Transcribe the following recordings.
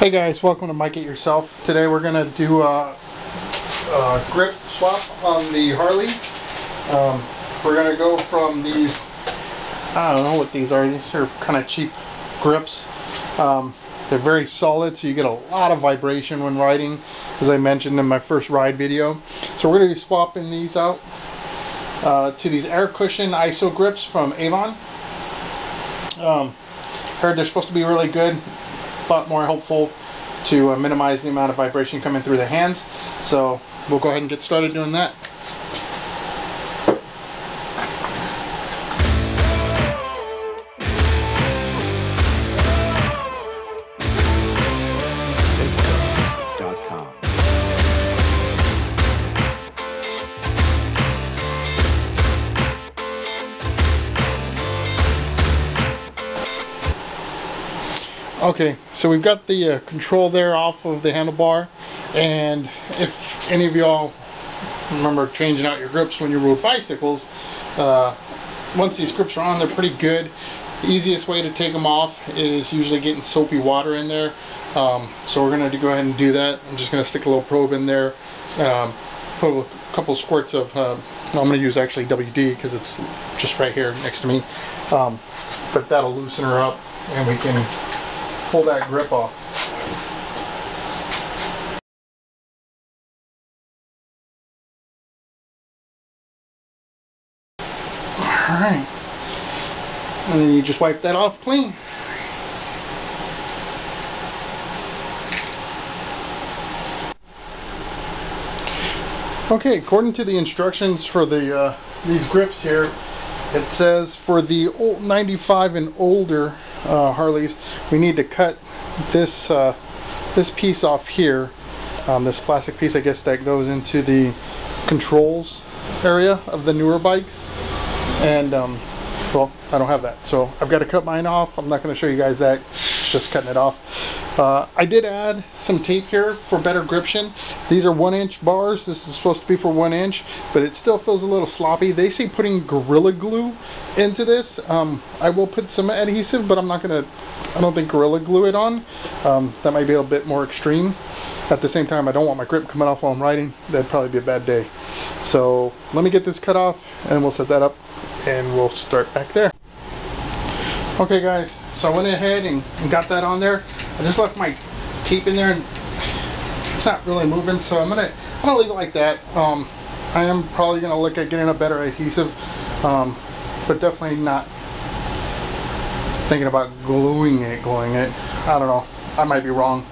Hey guys, welcome to Mike It Yourself. Today we're going to do a grip swap on the Harley. We're going to go from these, I don't know what these are, these are kind of cheap grips. They're very solid, so you get a lot of vibration when riding, as I mentioned in my first ride video. So we're going to be swapping these out to these air cushion ISO grips from AVON. Heard they're supposed to be really good, but more helpful to minimize the amount of vibration coming through the hands. So we'll go ahead and get started doing that. Okay, so we've got the control there off of the handlebar, and if any of y'all remember changing out your grips when you rode bicycles, once these grips are on, they're pretty good. The easiest way to take them off is usually getting soapy water in there. So we're going to go ahead and do that. I'm just going to stick a little probe in there, put a couple squirts of, I'm going to use actually WD because it's just right here next to me, but that'll loosen her up and we can pull that grip off. Alright. And then you just wipe that off clean. Okay, according to the instructions for the these grips here, it says for the old 95 and older Harleys, we need to cut this this piece off here, this plastic piece, I guess, that goes into the controls area of the newer bikes. And well, I don't have that, so I've got to cut mine off. I'm not going to show you guys that, it's just cutting it off. I did add some tape here for better gription. These are 1-inch bars. This is supposed to be for 1 inch, but it still feels a little sloppy. They say putting Gorilla Glue into this. I will put some adhesive, but I'm not gonna, I don't think Gorilla Glue it on. That might be a bit more extreme. At the same time, I don't want my grip coming off while I'm riding. That'd probably be a bad day. So let me get this cut off and we'll set that up and we'll start back there. Okay guys, so I went ahead and got that on there. I just left my tape in there and it's not really moving, so I'm gonna leave it like that. I am probably gonna look at getting a better adhesive, but definitely not thinking about gluing it. I don't know, I might be wrong.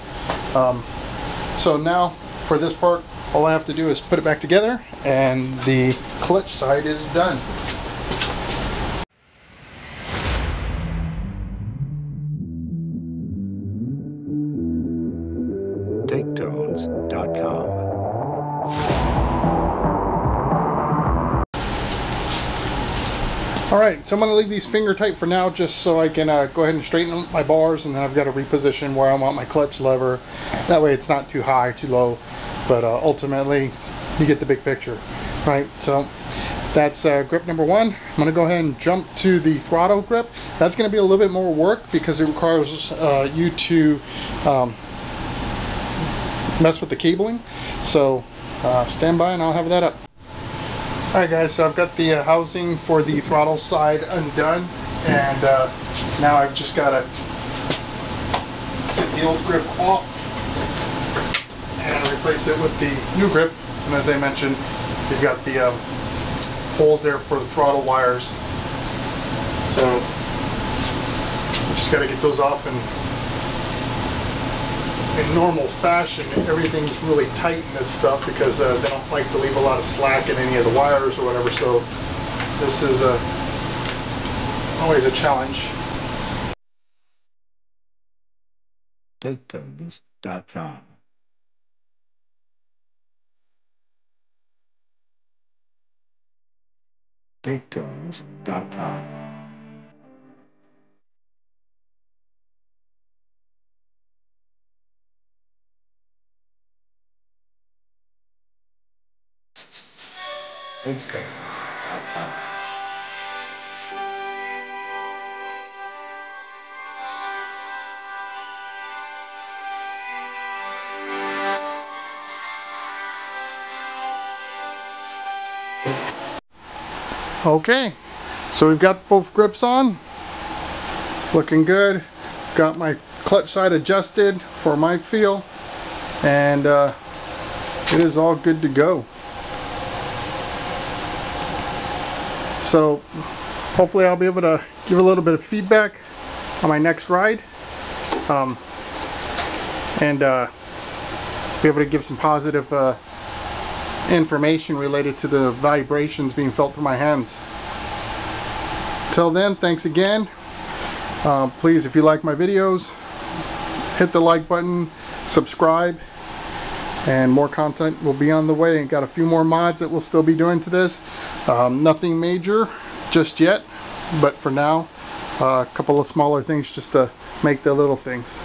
So now for this part, all I have to do is put it back together and the clutch side is done. TakeTones.com. Alright, so I'm going to leave these finger tight for now just so I can go ahead and straighten my bars, and then I've got to reposition where I want my clutch lever. That way it's not too high, too low, but ultimately you get the big picture. Right, so that's grip number one. I'm going to go ahead and jump to the throttle grip. That's going to be a little bit more work because it requires you to mess with the cabling. So stand by and I'll have that up. Alright guys, so I've got the housing for the throttle side undone, and now I've just got to get the old grip off and replace it with the new grip. And as I mentioned, you've got the holes there for the throttle wires, so just got to get those off. And in normal fashion, everything's really tight in this stuff because they don't like to leave a lot of slack in any of the wires or whatever, so this is always a challenge. TakeTones.com. TakeTones.com. TakeTones.com. Okay, so we've got both grips on, looking good. Got my clutch side adjusted for my feel, and it is all good to go. So hopefully I'll be able to give a little bit of feedback on my next ride, and be able to give some positive information related to the vibrations being felt through my hands. Till then, thanks again. Please, if you like my videos, hit the like button, subscribe, and more content will be on the way. Got a few more mods that we'll still be doing to this. Nothing major just yet, but for now, a couple of smaller things just to make the little things.